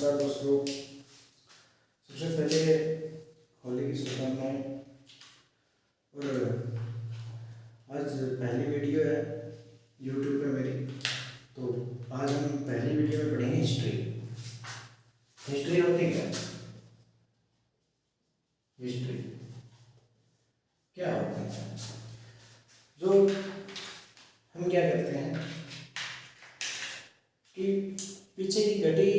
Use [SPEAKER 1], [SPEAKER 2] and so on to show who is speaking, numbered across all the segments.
[SPEAKER 1] नमस्कार दोस्तों। सबसे पहले होली की शुभकामनाएं। और आज पहली वीडियो है यूट्यूब पे मेरी, तो आज हम पहली वीडियो में पढ़ेंगे हिस्ट्री। हिस्ट्री होती क्या है? हिस्ट्री क्या होती है? जो हम क्या करते हैं कि पीछे की घटी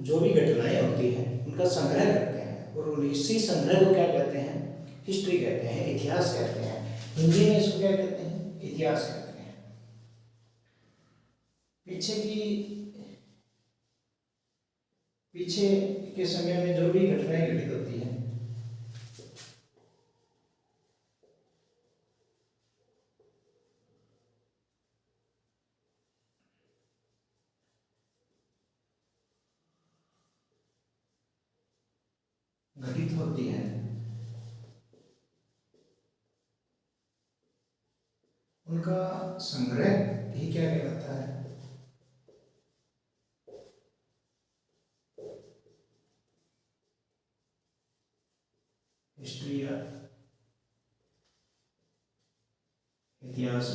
[SPEAKER 1] जो भी घटनाएं होती हैं उनका संग्रह करते हैं, और इसी संग्रह को क्या कहते हैं? हिस्ट्री कहते हैं, इतिहास कहते हैं। हिंदी में इसको क्या कहते हैं? इतिहास कहते हैं। पीछे के समय में जो भी घटनाएं घटित होती हैं उनका संग्रह ही क्या कहलाता है? हिस्ट्री या इतिहास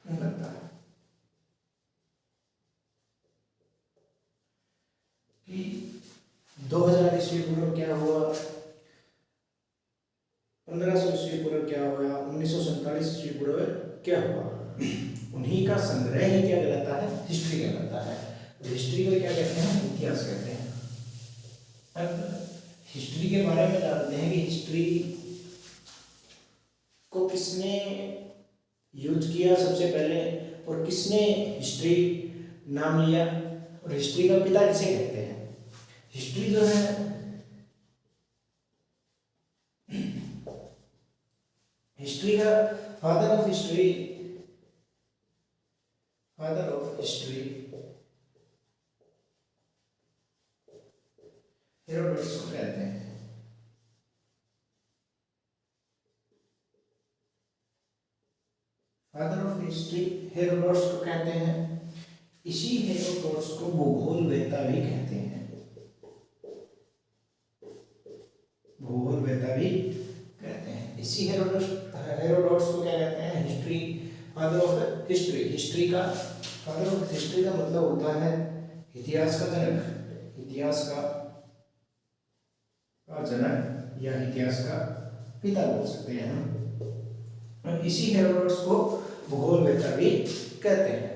[SPEAKER 1] कहलाता है। कि 2000 ईस्वी पूर्व क्या हुआ, 1500 ईस्वी पूर्व क्या हुआ, 1947 ईस्वी पूर्व क्या हुआ, उन्हीं का संग्रह ही क्या कहलाता है? हिस्ट्री कहलाता है। हिस्ट्री को क्या कहते हैं? इतिहास कहते हैं। अब हिस्ट्री के बारे में जानते हैं कि हिस्ट्री को किसने यूज किया सबसे पहले, और किसने हिस्ट्री नाम लिया, और हिस्ट्री का पिता किसे कहते हैं? हिस्ट्री जो है हिस्ट्री का फादर ऑफ हिस्ट्री हेरोडोटस को कहते हैं। फादर ऑफ हिस्ट्री हेरोडोटस को कहते हैं। इसी हेरोडोटस को भूगोल वेत्ता भी कहते हैं। भूगोल वेत्ता भी कहते हैं। इसी हेरोडोटस को क्या कहते हैं? History, father of history. History का फादर ऑफ हिस्ट्री का मतलब होता है इतिहास का जनक। इतिहास का जनक या इतिहास का पिता बोल सकते हैं हम। और इसी हेरोडोटस को भूगोल वेत्ता भी कहते हैं।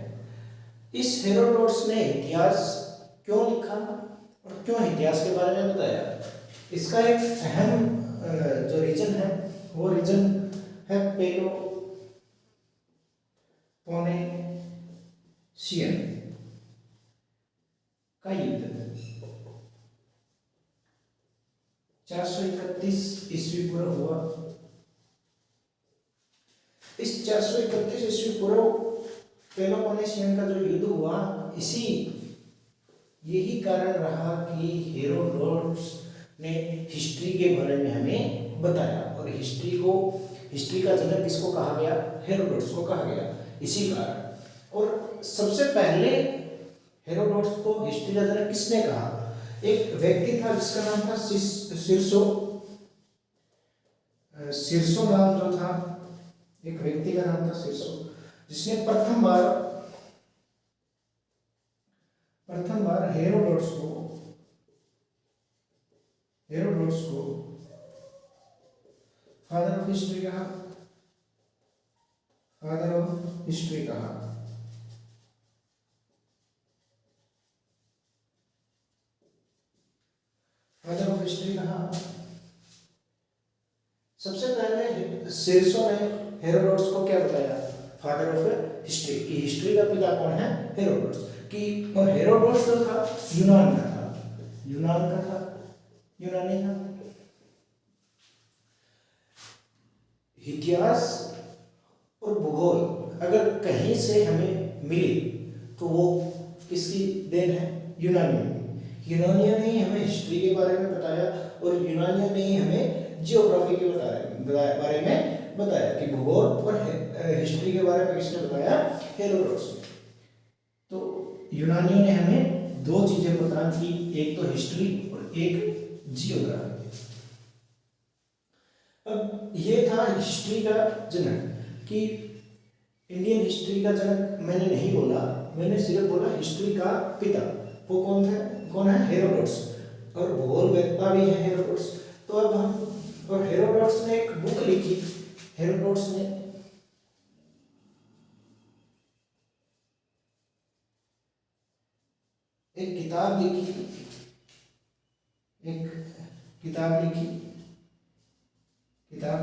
[SPEAKER 1] इस हेरोडोटस ने इतिहास क्यों लिखा और क्यों इतिहास के बारे में बताया, इसका एक अहम जो रीजन है वो रीजन है पेलोपोनेशियन का युद्ध। 431 ईस्वी पूर्व हुआ। इस 431 ईस्वी पूर्व पेलोपोनेशियन का जो युद्ध हुआ, यही कारण रहा कि हेरोडोटस ने हिस्ट्री के बारे में हमें बताया। और हिस्ट्री का जनक किसको कहा गया? हेरोडोटस को कहा गया, इसी कारण। और सबसे पहले हेरोडोटस को हिस्ट्री का जनक किसने कहा? एक व्यक्ति था जिसका नाम था सिरसो नाम जो था, एक व्यक्ति का नाम था सिरसो, जिसने प्रथम बार हेरोडोटस को फादर ऑफ हिस्ट्री कहा। फादर ऑफ हिस्ट्री कहा। फादर ऑफ हिस्ट्री कहा। सबसे पहले सिरसो ने हेरोडोटस को क्या बताया? फादर ऑफ हिस्ट्री, की हिस्ट्री का पिता कौन है? हेरोडोटस की। और हेरोडोटस जो था यूनानी था। इतिहास और भूगोल अगर कहीं से हमें मिली तो वो किसकी देन है? यूनानियों ने ही हमें हिस्ट्री के बारे में बताया, और यूनानियों ने ही हमें जियोग्राफी के बारे में बताया कि भूगोल और हिस्ट्री के बारे में किसने बताया? हेरोडोटस ने। तो यूनानियों ने हमें दो चीजें पता थी, एक तो हिस्ट्री और एक जियोग्राफी। अब ये था हिस्ट्री का जनक, कि इंडियन हिस्ट्री का जनक मैंने नहीं बोला, मैंने सिर्फ बोला हिस्ट्री का पिता। वो कौन है? हेरोडोटस। और भूगोल वेत्ता भी है हेरोडोटस। तो अब हम, और हेरोडोटस ने एक बुक लिखी, हेरोडोटस ने एक किताब लिखी, एक किताब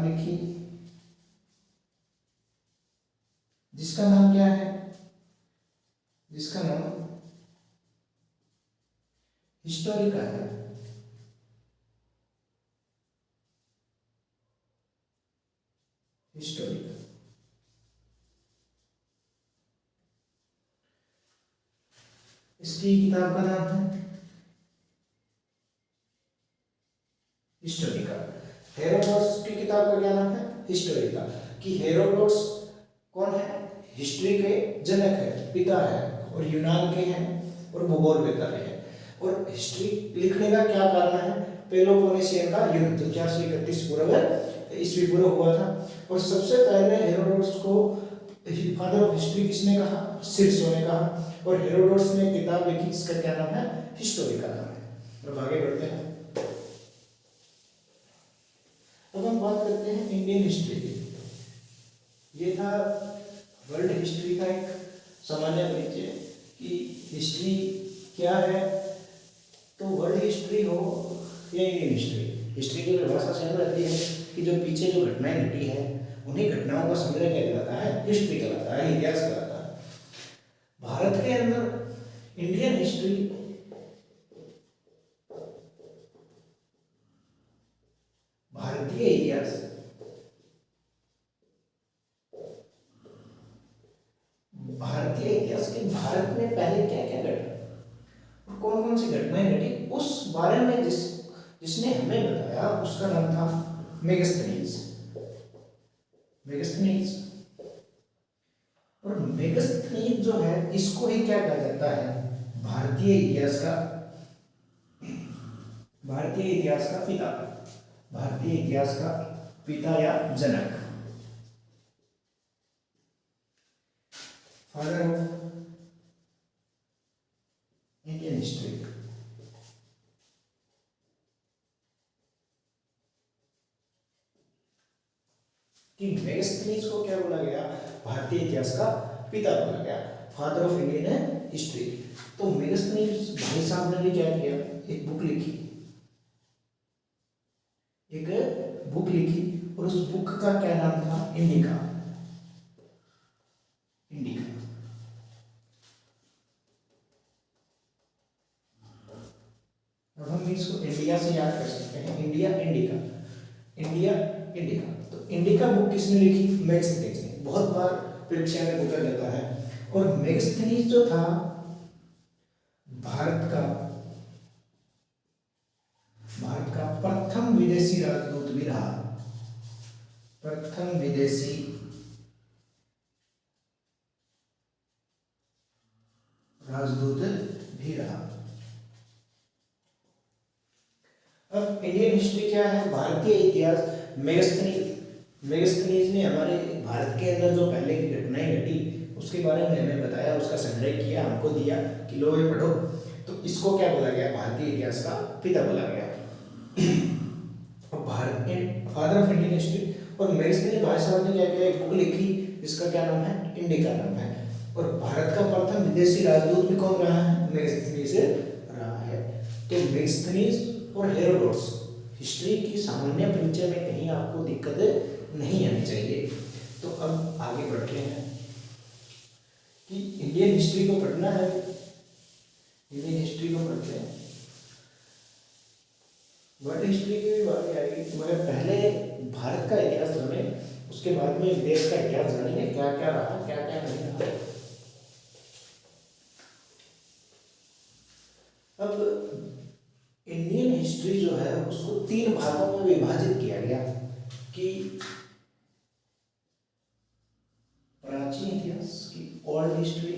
[SPEAKER 1] लिखी जिसका नाम क्या है? जिसका नाम हिस्टोरिका है। हिस्टोरिका। इसकी किताब का नाम है हिस्टोरिका। हेरोडोटस की किताब का क्या नाम है? हिस्टोरिका। कि हेरोडोटस कौन है? हिस्ट्री के जनक है, पिता है, और यूनान के हैं, और भूगोल वेत्ता के हैं। और हिस्ट्री लिखने का क्या कारण है? पेलोपोनेशियन का युद्ध जो 431 पूर्व ईस्वी पूर्व हुआ था। और सबसे पहले हेरोडोटस को फादर ऑफ हिस्ट्री किसने कहा? सिरसो ने कहा। और हेरोडोटस ने किताब लिखी जिसका क्या नाम है? हिस्टोरिका नाम है। अब आगे बढ़ते हैं। अब हम बात करते हैं इंडियन हिस्ट्री की। ये था वर्ल्ड हिस्ट्री का एक सामान्य परिचय कि हिस्ट्री क्या है। तो वर्ल्ड हिस्ट्री हो या इंडियन हिस्ट्री, हिस्ट्री की परिभाषा सेम रहती है कि जो पीछे जो घटनाएं घटी है उन्हीं घटनाओं का संग्रह क्या कहलाता है? हिस्ट्री कहलाता है, इतिहास कहलाता है। भारत के अंदर इंडियन हिस्ट्री भारतीय इतिहास के भारत में पहले क्या क्या घटा और कौन कौन सी घटनाएं घटी उस बारे में जिसने हमें बताया उसका नाम था मेगास्थनीज। और मेगास्थनीज जो है इसको ही क्या कहा जाता है? भारतीय इतिहास का पिता, भारतीय इतिहास का पिता या जनक, फादर ऑफ इंडियन हिस्ट्री। कि मेगास्थनीज को क्या बोला गया? भारतीय इतिहास का पिता बोला गया, फादर ऑफ इंडियन हिस्ट्री। तो मेगास्थनीज भाई साहब ने भी क्या किया? एक बुक लिखी और उस बुक का क्या नाम था? इंडिका। अब हम इसको इंडिया से याद कर सकते हैं, इंडिया इंडिका। तो इंडिका बुक किसने लिखी? मेगास्थनीज ने। बहुत बार परीक्षा में पूछा जाता है। और मेगास्थनीज जो था भारत का प्रथम विदेशी राजदूत भी रहा, प्रथम विदेशी राजदूत भी रहा। अब इंडियन हिस्ट्री क्या है? भारतीय इतिहास। मेगास्थनीज ने हमारे भारत के अंदर जो पहले की घटनाएं घटी उसके बारे में हमें बताया, उसका संग्रह किया, हमको दिया कि लो ये पढ़ो। तो इसको क्या बोला गया? भारतीय इतिहास का पिता बोला गया, फादर ऑफ इंडियन हिस्ट्री। और मेगास्थनीज भाई साहब ने क्या किया? एक बुक लिखी जिसका क्या नाम है? इंडिका नाम है। और भारत का प्रथम विदेशी राजदूत भी कौन रहा है? मेगास्थनीज रहा है। तो मेगास्थनीज और हेरोडोटस हिस्ट्री की सामान्य परिचय में कहीं आपको दिक्कत नहीं आनी चाहिए। तो अब आगे बढ़ते हैं कि इंडियन हिस्ट्री को पढ़ना है, इंडियन हिस्ट्री को पढ़ते हैं। वर्ल्ड हिस्ट्री की भी बात आएगी, मगर पहले भारत का इतिहास जाने, उसके बाद में देश का इतिहास जानेंगे, क्या क्या रहा क्या क्या नहीं रहा। अब इंडियन हिस्ट्री जो है उसको 3 भागों में विभाजित किया गया कि प्राचीन इतिहास की ओल्ड हिस्ट्री,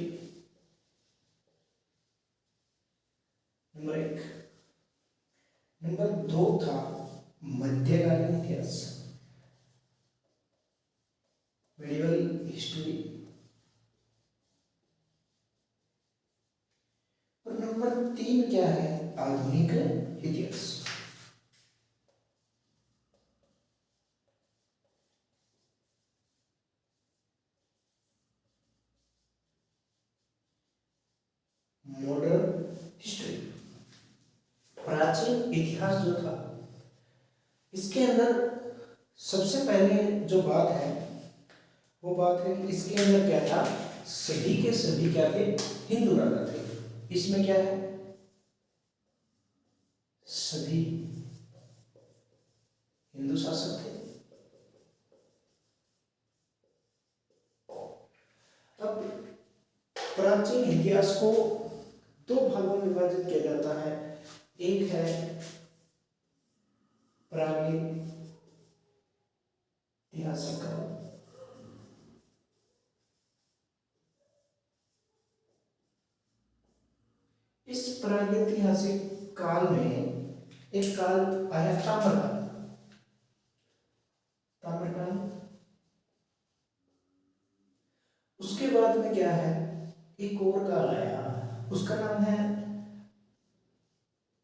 [SPEAKER 1] नंबर 2 था मध्यकालीन इतिहास, मेडिवल हिस्ट्री। और नंबर 3 क्या है, आधुनिक इतिहास। मॉडर्न हिस्ट्री, प्राचीन इतिहास जो था, इसके अंदर सबसे पहले जो बात है वो बात है कि इसके अंदर क्या था, सभी के सभी क्या थे, हिंदू राजा थे। इसमें क्या है, सभी हिंदू शासक थे। अब प्राचीन इतिहास को 2 भागों में विभाजित किया जाता है। एक है प्रागैतिहासिक काल, इस प्रागैतिहासिक काल में एक काल आया ताम्रकाल। ताम्रकाल, उसके बाद में क्या है, एक और काल आया, उसका नाम है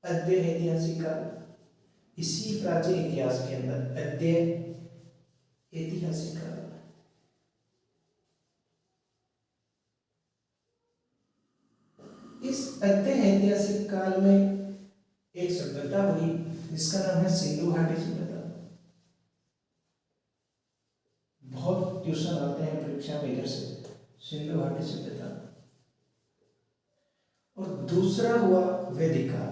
[SPEAKER 1] अद्य ऐतिहासिक काल। इसी प्राचीन इतिहास के अंदर अद्य ऐतिहासिक काल। इस अद्य ऐतिहासिक काल में एक सभ्यता हुई जिसका नाम है सिंधु घाटी सभ्यता। बहुत क्वेश्चन आते हैं परीक्षा में इधर से, सिंधु घाटी सभ्यता। और दूसरा हुआ वैदिक काल,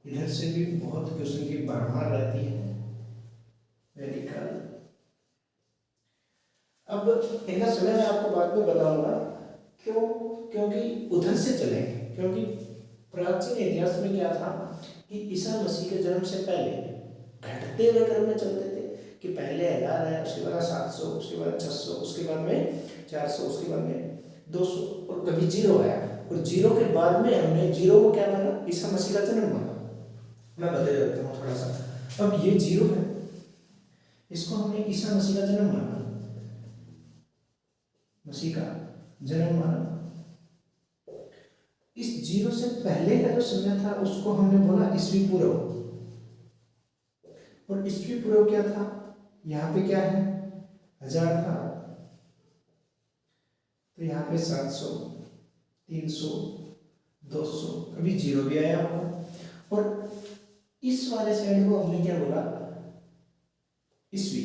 [SPEAKER 1] इधर से भी बहुत क्वेश्चन की भरमार रहती है, वैदिक काल। अब इनका समय मैं आपको बाद में बताऊंगा, क्यों, क्योंकि उधर से चलेंगे, क्योंकि प्राचीन इतिहास में क्या था कि ईसा मसीह के जन्म से पहले घटते हुए क्रम में चलते थे कि पहले 1000 है, उसके बाद 700, उसके बाद 600, उसके बाद में 400, उसके बाद में 200, और कभी 0 आया, और 0 के बाद में हमने 0 को क्या माना, ईसा मसीह का जन्म माना। मैं बता देता हूँ थोड़ा सा। अब ये 0 है, इसको हमने ईसा मसीह का जन्म माना, मसीह का जन्म माना। इस 0 से पहले का जो समय था उसको हमने बोला ईस्वी पूर्व। और ईस्वी पूर्व क्या था, यहाँ पे क्या है, 1000 था, तो यहाँ पे 700, 300, 200, कभी 0 भी आया होगा। और इस वाले साइड को हमने क्या बोला, ईस्वी।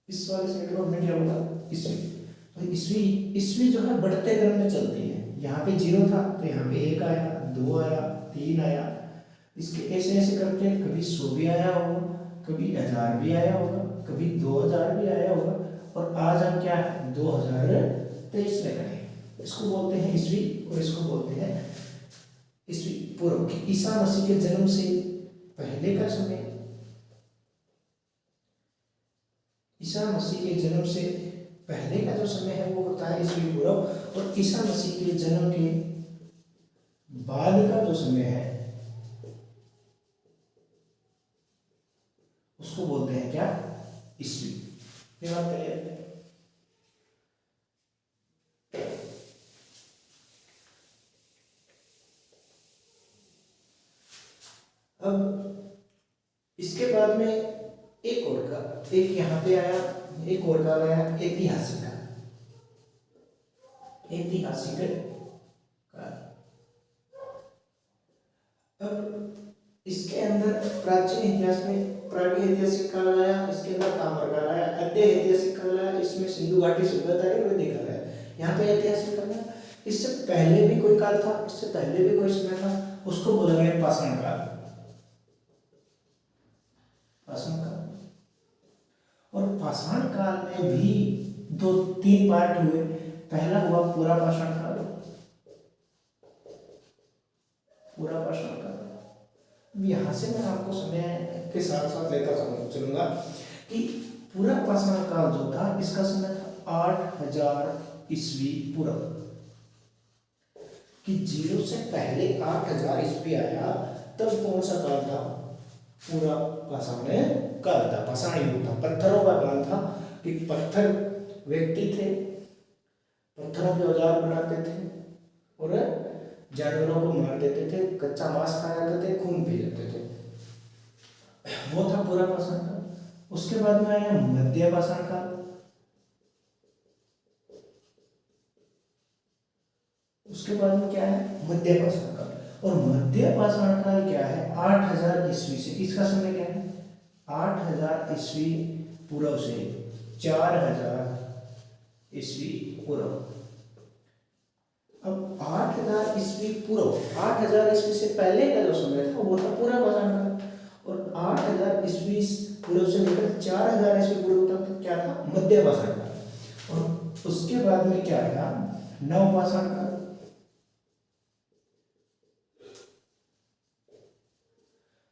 [SPEAKER 1] इस वाले साइड को हमने क्या बोला, ईस्वी। तो ईस्वी जो है बढ़ते क्रम में चलती है। यहाँ पे 0 था तो यहाँ पे 1 आया, 2 आया, 3 आया, इसके ऐसे ऐसे करके कभी 100 भी आया होगा, कभी 1000 भी आया होगा, कभी 2000 भी आया होगा। और आज हम क्या है, 2023 में करें। इसको बोलते हैं ईस्वी और इसको बोलते हैं ईस्वी पूर्व। ईसा मसीह के जन्म से पहले का समय, ईसा मसीह के जन्म से पहले का जो समय है वो होता है ईस्वी पूर्व। और ईसा मसीह के जन्म के बाद का जो समय है उसको बोलते हैं क्या, ईस्वी। ये बात क्लियर है। अब इसके बाद में एक और का, एक यहाँ पे आया, एक और काल आया ऐतिहासिक काल। ऐतिहासिक काल, अब इसके अंदर प्राचीन इतिहास में प्रागैतिहासिक काल आया, इसके अंदर ताम्रकाल आया, अद्य ऐतिहासिक काल आया, इसमें सिंधु घाटी सभ्यता है, वैदिक काल है। यहाँ पे ऐतिहासिक काल है। इससे पहले भी कोई काल था, इससे पहले भी कोई समय था, उसको बोला गया पाषाण काल। पाषाण काल। और पाषाण काल में भी 2-3 पार्ट हुए। पहला हुआ पूरा पाषाण काल, पूरा पाषाण काल। यहाँ से मैं आपको समय के साथ साथ लेता चलूंगा कि पूरा पाषाण काल जो था इसका समय था 8000 ईस्वी पूर्व। कि 0 से पहले 8000 ईस्वी आया, तब कौन सा काल था? पूरा पाषाण काल था, पाषाण युग था, पत्थरों का काल था कि पत्थर व्यक्ति थे, पत्थरों के औजार बनाते थे और जानवरों को मार देते थे, कच्चा मांस खा जाते थे, खून पी जाते थे। वो था पूरा पाषाण काल। उसके बाद में आया मध्य पाषाण काल। उसके बाद में क्या है? मध्य पाषाण काल। और मध्य पाषाण काल क्या है? 8000 ईस्वी से, इसका समय क्या है? 8000 ईस्वी पूर्व से 4000 ईस्वी पूर्व। अब 8000 ईस्वी पूर्व, 8000 ईस्वी से पहले का जो समय था वो था पूरा पाषाण काल, और 8000 ईस्वी पूर्व से लेकर 4000 ईस्वी पूर्व तक क्या था? मध्य पाषाण काल। और उसके बाद में क्या आया? नव पाषाण काल।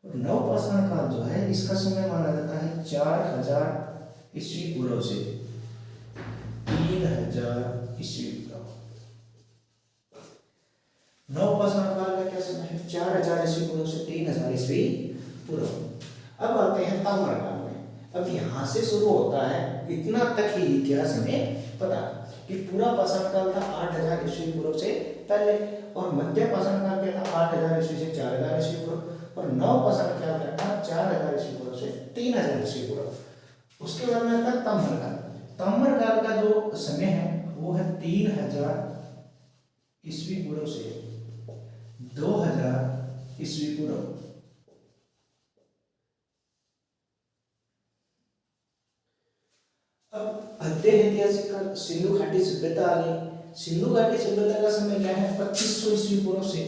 [SPEAKER 1] नव पाषाण काल जो है इसका समय माना जाता है 4000 ईस्वी पूर्व से 3000 ईस्वी पूर्व। नव पाषाण काल का क्या समय है? 4000 ईस्वी पूर्व से 3000 ईस्वी पूर्व। अब आते हैं ताम्र काल में। अब यहां से शुरू होता है, इतना तक ही इतिहास में पता कि पूरा पाषाण काल था 8000 ईस्वी पूर्व से पहले, और मध्य पाषाण काल क्या था? 8000 ईस्वी से 4000 ईस्वी पूर्व, और नव पाषाण काल क्या था? 4000 ईस्वी पूर्व से 3000 ईस्वी पूर्व। उसके बाद में आता है ताम्र काल। ताम्र काल का जो समय है वो है 3000 ईस्वी पूर्व से 2000 ईस्वी पूर्व। अब आते हैं ऐतिहासिक काल। सिंधु घाटी सभ्यता आ गई। सिंधु घाटी सभ्यता का समय क्या है? 2500 ईस्वी पूर्व से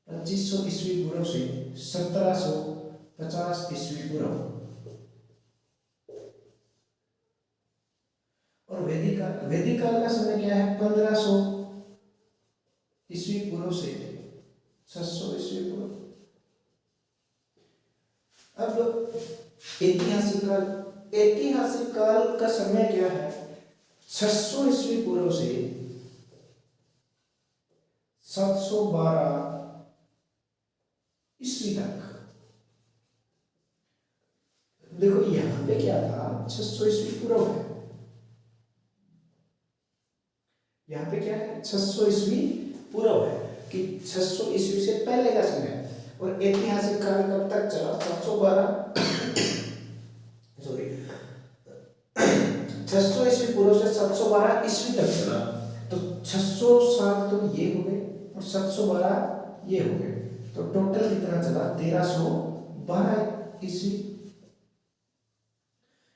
[SPEAKER 1] 2500 ईस्वी पूर्व से 1750 ईस्वी पूर्व। और वैदिक काल का समय क्या है? 1500 ईस्वी पूर्व से 600 ईस्वी पूर्व। अब ऐतिहासिक काल का समय क्या है? 600 ईस्वी पूर्व से 712 ईस्वी तक। देखो यहां पे क्या था? 600 ईस्वी पूर्व है, यहाँ पे क्या है? 600 ईस्वी पूर्व है कि 600 ईस्वी से पहले का समय। और ऐतिहासिक काल कब तक चला? 600 ईस्वी पूर्व से 712 ईस्वी तक चला। तो 600 साल तो ये हो गए और 712 ये हो गए, तो टोटल कितना चला? 1312 ईस्वी।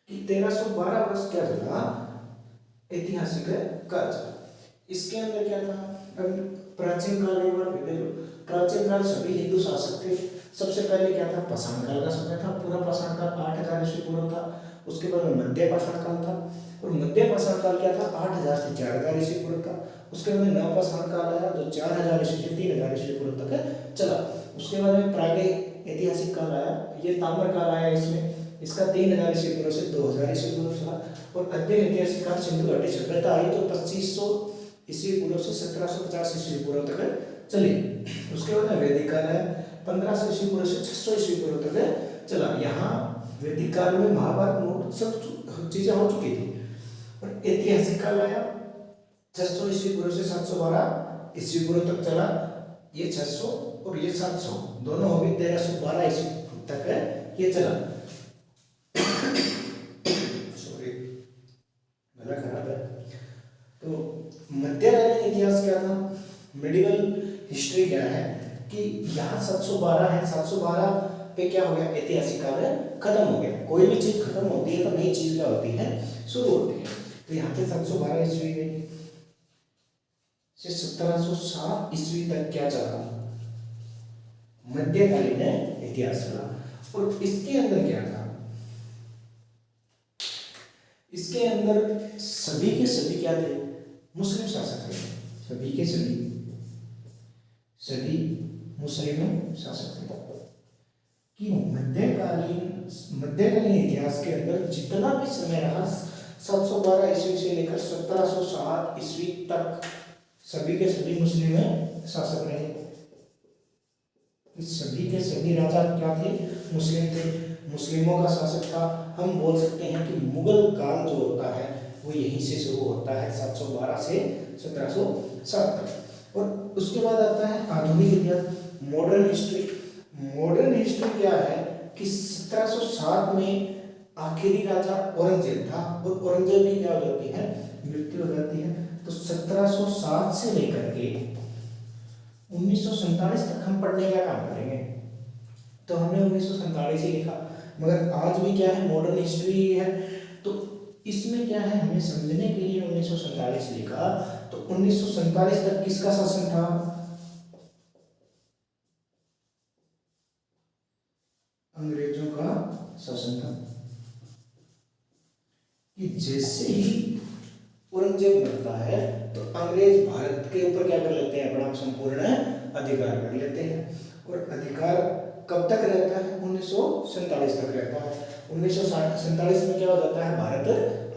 [SPEAKER 1] 1312 वर्ष क्या चला? ऐतिहासिक काल चला। इसके अंदर क्या था? प्राचीन काल एक बार फिर देखो। प्राचीन काल सभी हिंदू शासक थे। सबसे पहले क्या था? पाषाण काल का समय था। पूरा पाषाण काल 8000 ईस्वी पूर्व था। उसके बाद में मध्य पाषाण काल था, और मध्य पाषाण काल क्या था? 8000 से 4000 ईस्वी पूर्व था। उसके बाद में नव पाषाण काल आया जो 4000 ईस्वी से 3000 ईस्वी पूर्व तक चला। उसके बाद में प्रागैतिहासिक ऐतिहासिक काल आया, ये ताम्र काल आया। इसमें इसका 3000 ईस्वी पूर्व से 2000 ईस्वी पूर्व चला। और मध्य ऐतिहासिक काल सिंधु घाटी सभ्यता आई तो 2500 ईस्वी पूर्व से 1750 ईस्वी पूर्व तक चली। उसके बाद में वैदिक काल है, 1500 ईस्वी पूर्व से 600 ईस्वी पूर्व तक चला। यहाँ वैदिक काल में महाभारत सब चीजें हो चुकी थी। और ऐतिहासिक काल आया 600 ईस्वी पूर्व से 712 ईस्वी पूर्व तक चला। ये 600 और ये 700 दोनों हो गए 1312 ईस्वी तक ये चला। सॉरी गला खराब है। तो मध्यकालीन इतिहास क्या था? मिडिवल हिस्ट्री क्या है कि यहाँ 712 है, 712 पे क्या हो गया? ऐतिहासिक काल खत्म हो गया। कोई भी चीज खत्म होती है तो नई चीज क्या होती है? शुरू होती है। तो यहाँ पे 712 ईस्वी में से 1707 ईस्वी तक क्या चला? मध्यकालीन इतिहास चला। और इसके अंदर क्या था? इसके अंदर सभी के सभी क्या थे? मुस्लिम शासक थे। सभी के सभी मुस्लिम शासक थे। कि मध्यकालीन इतिहास के अंदर जितना भी समय रहा 712 ईस्वी से लेकर 1707 ईस्वी तक सभी के सभी मुस्लिम शासक रहे। इस सभी के सभी राजा क्या थे? मुस्लिम थे, मुस्लिमों का शासक था। हम बोल सकते हैं कि मुगल काल जो होता है वो यहीं से शुरू होता है, 712 से 1707 तक। और उसके बाद आता है आधुनिक इतिहास, मॉडर्न हिस्ट्री। मॉडर्न हिस्ट्री क्या है कि 1707 में आखिरी राजा औरंगजेब था, और औरंगजेब की क्या हो जाती है? मृत्यु हो जाती है। तो 1707 से लेकर के 1947 तक हम पढ़ने का काम करेंगे। तो हमने 1947 ही लिखा, मगर आज भी क्या है? मॉडर्न हिस्ट्री है। तो इसमें क्या है, हमें समझने के लिए 1947 लिखा। तो 1947 तक किसका शासन था? अंग्रेजों का शासन था। कि जैसे ही औरंगजेब मरता है तो अंग्रेज भारत के ऊपर क्या कर लेते हैं? अपना संपूर्ण अधिकार कर लेते हैं। और अधिकार कब तक रहता है? 1947 तक रहता है। 1947 में क्या हो जाता है? भारत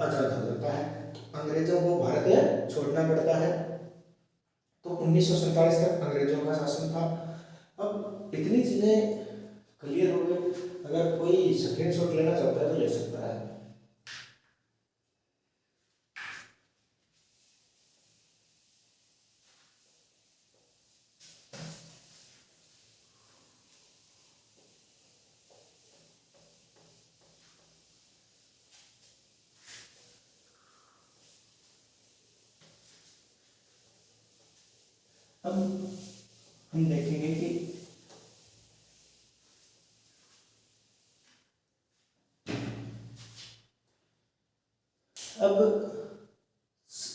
[SPEAKER 1] आजाद हो जाता है। तो अंग्रेजों को भारत छोड़ना पड़ता है। तो 1947 तक अंग्रेजों का शासन था। अब इतनी चीजें क्लियर हो गई। अगर कोई स्क्रीनशॉट लेना चाहता है तो ले सकता है। अब हम देखेंगे कि अब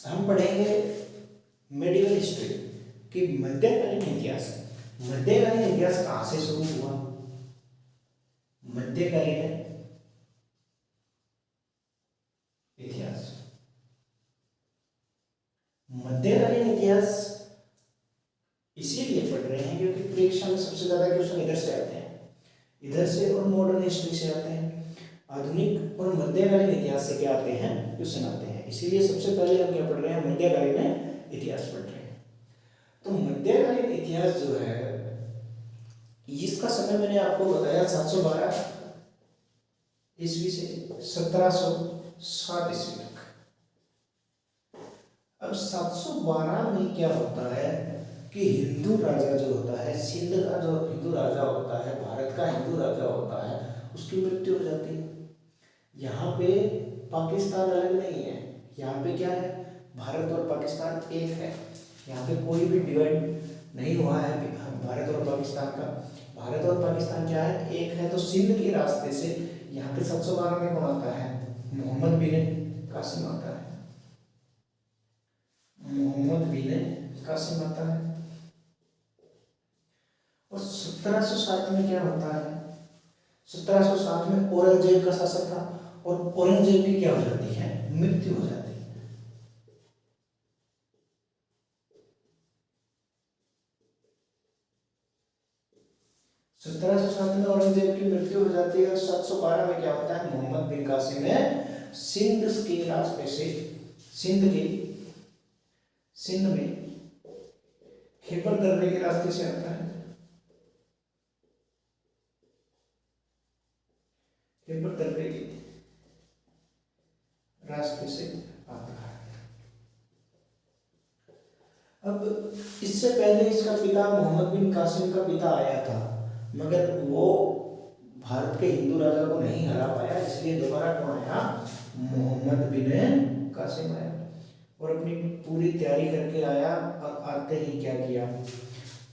[SPEAKER 1] हम पढ़ेंगे मेडिवल हिस्ट्री कि मध्यकालीन इतिहास। मध्यकालीन इतिहास कहाँ से शुरू हुआ? मध्यकालीन इतिहास, मध्यकालीन इतिहास इसीलिए पढ़ रहे हैं क्योंकि परीक्षा में सबसे ज्यादा क्वेश्चन इधर से आते हैं, इधर से और मॉडर्न हिस्ट्री से आते हैं। आधुनिक और मध्यकालीन इतिहास से क्या आते हैं? क्वेश्चन आते हैं। इसीलिए सबसे पहले हम क्या पढ़ रहे हैं? मध्यकालीन इतिहास पढ़ रहे हैं। तो मध्यकालीन इतिहास जो है, इसका समय मैंने आपको बताया 712 ईस्वी से 1707 ईस्वी तक। अब 712 में क्या होता है कि हिंदू राजा जो होता है, सिंध का जो हिंदू राजा होता है, भारत का हिंदू राजा होता है, उसकी मृत्यु हो जाती है। यहाँ पे पाकिस्तान अलग नहीं है, यहाँ पे क्या है? भारत और पाकिस्तान एक है। यहाँ पे कोई भी डिवाइड नहीं हुआ है भारत और पाकिस्तान का। भारत और पाकिस्तान क्या है? एक है। तो सिंध के रास्ते से यहाँ पे 712 में कौन आता है? मोहम्मद बिन कासिम आता है। मोहम्मद बिन कासिम आता है। और 1707 में क्या होता है? 1707 में औरंगजेब का शासन था, और औरंगजेब की क्या हो जाती है? मृत्यु हो जाती है। सत्रह सौ सात में औरंगजेब की मृत्यु हो जाती है। और 712 में क्या होता है? मोहम्मद बिन कासिम ने सिंध के रास्ते से, सिंध में खैबर दर्रे के रास्ते से आता है। खैबर दर्रे के रास्ते से आता है। अब इससे पहले इसका पिता मोहम्मद बिन कासिम का पिता आया था, मगर वो भारत के हिंदू राजा को नहीं हरा पाया, इसलिए दोबारा कौन आया? मोहम्मद बिन कासिम आया और अपनी पूरी तैयारी करके आया। और आते ही क्या किया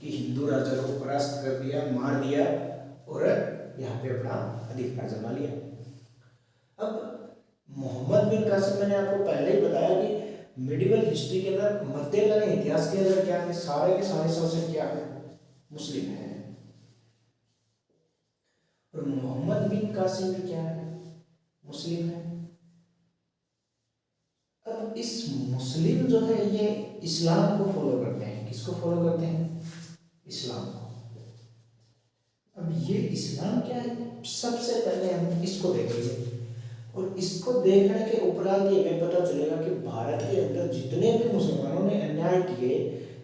[SPEAKER 1] कि हिंदू राजा को परास्त कर दिया, मार दिया और यहाँ पे अपना अधिकार जमा लिया। अब मोहम्मद बिन कासिम, मैंने आपको पहले ही बताया कि मिडिवल हिस्ट्री के अंदर, मध्यकालीन इतिहास के अंदर क्या है? सारे के सारे शासक क्या है? मुस्लिम है। और मोहम्मद बिन कासिम भी क्या है? मुस्लिम है। अब इस मुस्लिम जो है ये इस्लाम को फॉलो करते हैं। किसको फॉलो करते हैं? इस्लाम को। अब ये इस्लाम क्या है? सबसे पहले हम इसको देखेंगे, और इसको देखने के उपरांत ये हमें पता चलेगा कि भारत के अंदर जितने भी मुसलमानों ने अन्याय किए,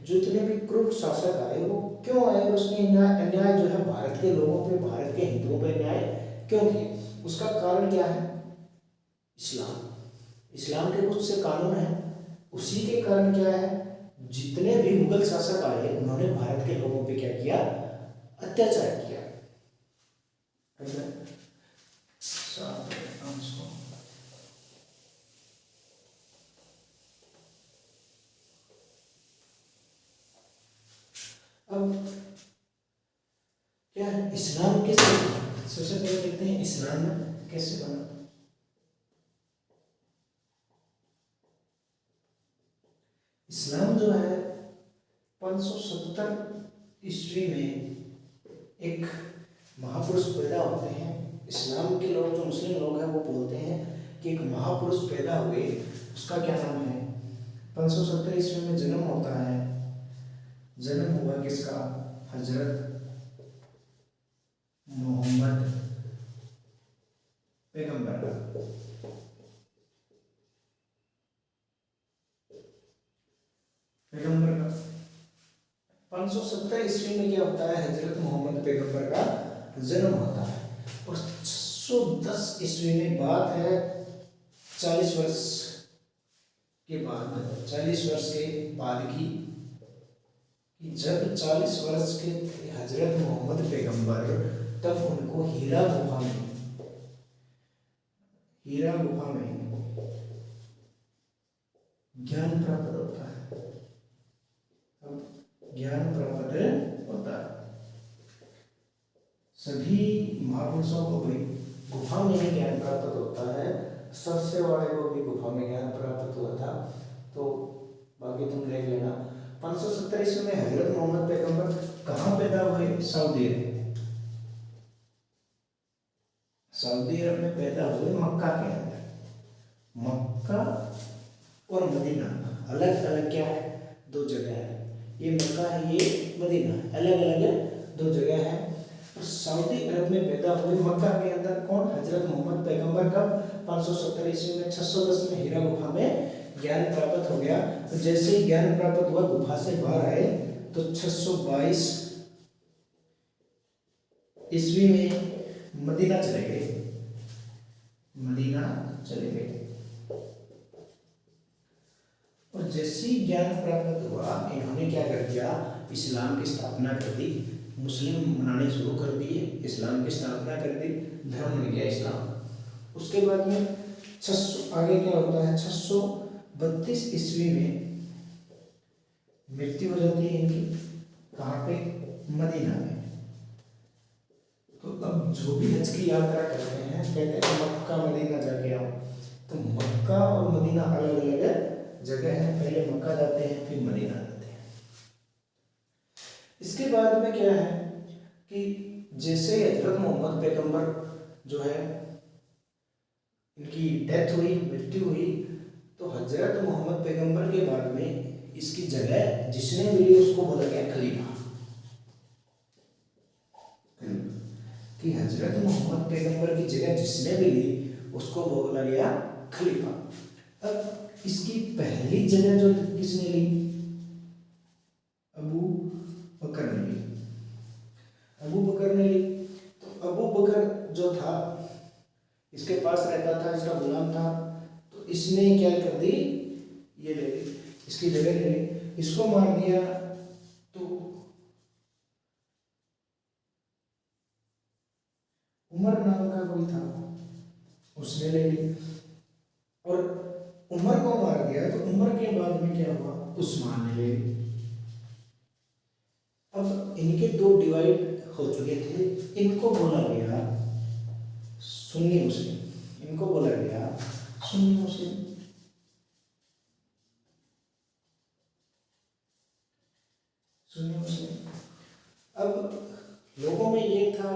[SPEAKER 1] जितने भी क्रूर शासक आए वो क्यों आए, उसने अन्याय जो है भारत के लोगों पे, भारत के हिंदुओं पे अन्याय क्यों किए, उसका कारण क्या है? इस्लाम। इस्लाम के कुछ से कानून हैं, उसी के कारण क्या है, जितने भी मुगल शासक आए उन्होंने भारत के लोगों पे क्या किया, अत्याचार किया। अब क्या है, इस्लाम कैसे, सबसे पहले देखते हैं इस्लाम कैसे बना। इस्लाम जो है 570 ईस्वी में एक महापुरुष पैदा होते हैं। इस्लाम के लोग, जो मुस्लिम लोग हैं, वो बोलते हैं कि एक महापुरुष पैदा हुए, उसका क्या नाम है, 570 ईस्वी में जन्म होता है। जन्म हुआ किसका, हजरत मोहम्मद पैगंबर का। पैगंबर का 570 ईस्वी में क्या होता है, हजरत मोहम्मद पैगंबर का जन्म होता है। और 610 ईस्वी में बात है, 40 वर्ष के बाद, 40 वर्ष के बाद की, कि जब 40 वर्ष के हजरत मोहम्मद पैगंबर, तब उनको हीरा गुफा में ज्ञान प्राप्त होता है। अब ज्ञान प्राप्त होता है, सभी महापुरुषों को भी गुफा में ही ज्ञान प्राप्त होता है। सबसे वाले को भी गुफा में ज्ञान प्राप्त हुआ था। तो बाकी तुम देख लेना। 570 ईस्वी में हजरत मोहम्मद पैगंबर कहाँ पैदा हुए, सऊदी अरब। सऊदी अरब में पैदा हुए, मक्का के अंदर। मक्का और मदीना अलग अलग क्या है, दो जगह है। ये मक्का है, ये मदीना, अलग अलग दो जगह है। और सऊदी अरब में पैदा हुए, मक्का के अंदर कौन, हजरत मोहम्मद पैगंबर। कब, 570 ईस्वी में। 610 में हीरा गुफा में ज्ञान प्राप्त हो गया। तो जैसे ही ज्ञान प्राप्त हुआ, गुफा से बाहर आए, तो 622 ईस्वी में मदीना चले गए। और जैसे ही ज्ञान प्राप्त हुआ, इन्होंने क्या कर दिया, इस्लाम की स्थापना कर दी। मुस्लिम मनाने शुरू कर दिए, इस्लाम की स्थापना कर दी, धर्म बन गया इस्लाम। उसके बाद में 600 आगे क्या होता है, 632 ईस्वी में मृत्यु हो जाती है इनकी। कहाँ पे, मदीना में। तो अब जो भी हज की यात्रा करते हैं, कहते हैं मक्का मदीना जाके आओ। तो मक्का और मदीना अलग अलग जगह है। पहले मक्का जाते हैं, फिर मदीना जाते हैं। इसके बाद में क्या है कि जैसे हजरत मोहम्मद पैगंबर जो है, इनकी डेथ हुई, मृत्यु हुई, तो हजरत मोहम्मद पैगंबर के बाद में इसकी जगह जिसने मिली उसको बोला गया खलीफा। कि हजरत मोहम्मद पैगंबर की जगह जिसने मिली उसको बोला गया खलीफा। अब इसकी पहली जगह जो किसने ली, अबू बकर ने ली। अबू बकर ने ली। तो अबू बकर जो था, इसके पास रहता था, इसका गुलाम था। तो इसने क्या कर दी, ये ले ली, इसकी जगह ले ली, इसको मार दिया। तो उमर नाम का कोई था, उसने ले ली। और उमर को मार दिया। तो उमर के बाद में क्या हुआ, उस्मान ने ले ली। अब इनके दो डिवाइड हो चुके थे। इनको बोला गया सुन्नी मुस्लिम, इनको बोला गया सुन्नी मुस्लिम। सुन्नी मुस्लिम। अब लोगों में ये था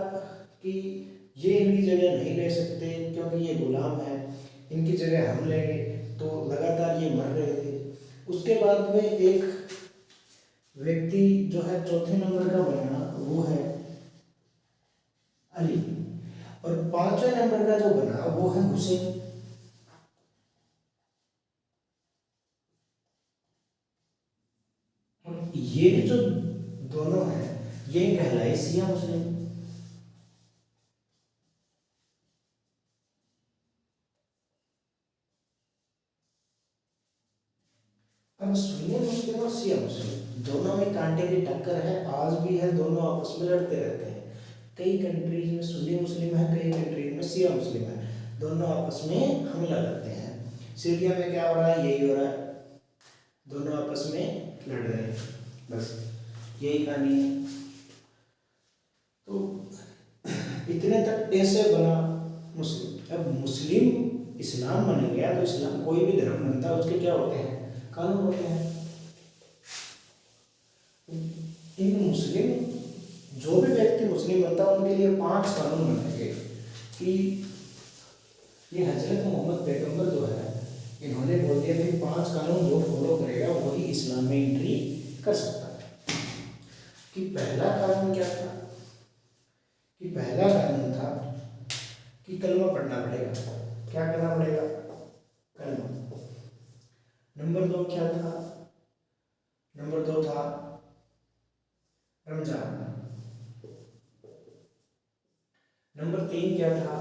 [SPEAKER 1] कि ये इनकी जगह नहीं ले सकते क्योंकि ये गुलाम है, इनकी जगह हम लेंगे। तो लगातार ये मर रहे थे। उसके बाद में एक व्यक्ति जो है चौथे नंबर का बना, वो है अली। और 5वें नंबर का जो बना वो है हुसैन। ये जो दोनों हैं ये कहलाए शिया मुस्लिम। अब सुन्नी मुस्लिम और शिया मुस्लिम दोनों में कांटे की टक्कर है, आज भी है, दोनों आपस में लड़ते रहते हैं। कई कंट्रीज में सुन्नी मुस्लिम है, कई कंट्रीज में शिया मुस्लिम है, दोनों आपस में हमला करते हैं। सीरिया में क्या हो रहा है, यही हो रहा है, दोनों आपस में लड़ रहे हैं, बस यही कहानी है। तो इतने तक ऐसे बना मुस्लिम। अब मुस्लिम इस्लाम बन गया तो इस्लाम कोई भी धर्म बनता है उसके क्या होते हैं, कानून होते हैं। इन मुस्लिम जो भी व्यक्ति मुस्लिम बनता है उनके लिए 5 कानून बनाए गए कि ये हजरत मोहम्मद पैगंबर जो है इन्होंने बोल दिया कि 5 कानून जो फॉलो करेगा वही इस्लाम में एंट्री कर सकता है। कि पहला कानून क्या था, कि पहला कानून था कि कलमा पढ़ना पड़ेगा। क्या करना पड़ेगा, कलमा। नंबर 2 क्या था, नंबर 2 था रमजान। नंबर 3 क्या था,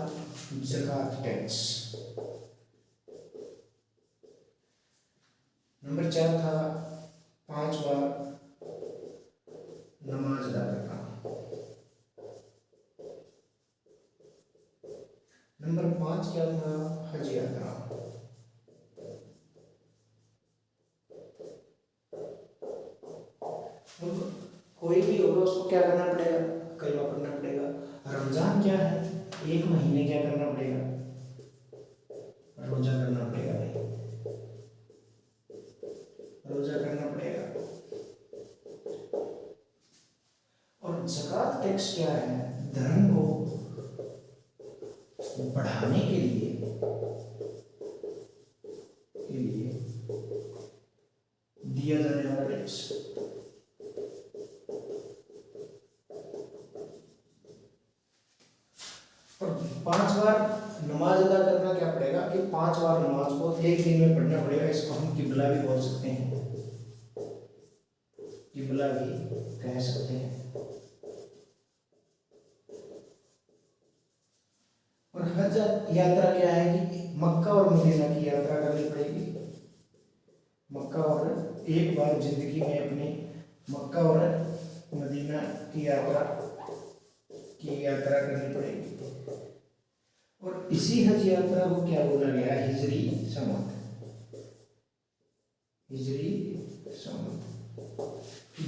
[SPEAKER 1] ज़कात टैक्स। नंबर 4 था 5 बार नमाज अदा करना। नंबर 5 क्या था, हज यात्रा। कोई भी होगा उसको क्या करना पड़ेगा, कलमा पढ़ना पड़ेगा। रमजान क्या है, 1 महीने क्या करना पड़ेगा, रोजा करना पड़ेगा भाई, रोजा करना पड़ेगा। और ज़कात टैक्स क्या है, धर्म को बढ़ाने के लिए दिया जाने वाला टैक्स। और 5 बार नमाज अदा करना क्या पड़ेगा कि 5 बार नमाज को 1 दिन में पढ़ना पड़ेगा। इसको हम किबला भी बोल सकते हैं, किबला भी कह सकते हैं। और हज यात्रा क्या है कि मक्का और मदीना की यात्रा करनी पड़ेगी। मक्का और एक बार जिंदगी में अपने मक्का और मदीना की यात्रा करनी पड़ेगी। और इसी हज यात्रा को क्या बोला गया, हिजरी संवत। हिजरी संवत।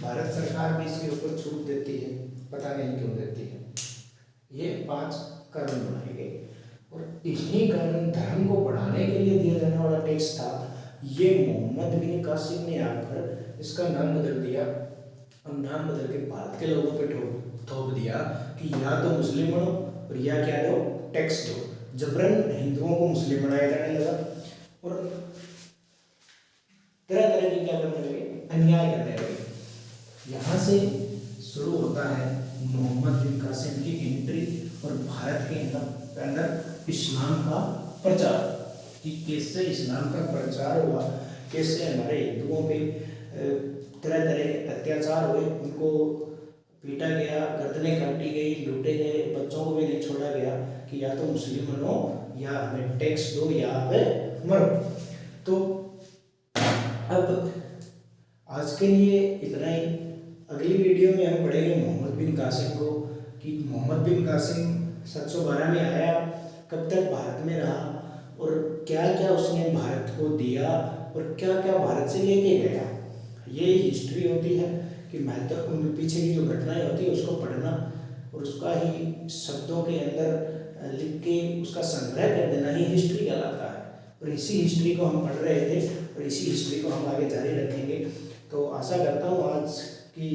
[SPEAKER 1] भारत सरकार भी इसके ऊपर छूट देती है, पता नहीं क्यों देती है। ये 5 कानून बनाए गए और इन्हीं कानून धर्म को बढ़ाने के लिए दिया जाने वाला टैक्स था। ये मोहम्मद बिन कासिम ने आकर इसका नाम बदल दिया और नाम बदल के भारत के लोगों पे थोप दिया कि या तो मुस्लिम बनो और या क्या दो, टैक्स दो। जबरन हिंदुओं को मुस्लिम बनाया जाने लगा और तरह तरह की क्या करने लगे, अन्याय करने लगे। यहाँ से शुरू होता है मोहम्मद बिन कासिम की एंट्री और भारत के अंदर इस्लाम का प्रचार, कि कैसे इस्लाम का प्रचार हुआ, कैसे हमारे हिंदुओं पे तरह तरह के अत्याचार हुए, उनको पीटा गया, गर्दनें काटी गई, लूटे गए, बच्चों को भी नहीं छोड़ा गया कि या तो मुस्लिम बनो या हमें टैक्स दो या आप मरो। तो अब आज के लिए इतना ही। अगली वीडियो में हम पढ़ेंगे मोहम्मद बिन कासिम को, कि मोहम्मद बिन कासिम 712 में आया, कब तक भारत में रहा और क्या क्या उसने भारत को दिया और क्या क्या भारत से लेके गया। ये हिस्ट्री होती है कि महत्वपूर्ण पीछे की जो घटनाएं होती है उसको पढ़ना और उसका ही शब्दों के अंदर लिख के उसका संग्रह कर देना ही हिस्ट्री कहलाता है। और इसी हिस्ट्री को हम पढ़ रहे थे और इसी हिस्ट्री को हम आगे जारी रखेंगे। तो आशा करता हूँ आज की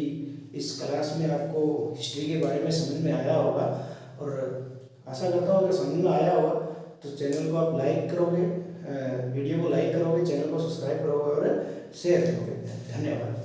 [SPEAKER 1] इस क्लास में आपको हिस्ट्री के बारे में समझ में आया होगा और आशा करता हूँ अगर समझ में आया होगा तो चैनल को आप लाइक करोगे, वीडियो को लाइक करोगे, चैनल को सब्सक्राइब करोगे और शेयर करोगे। धन्यवाद।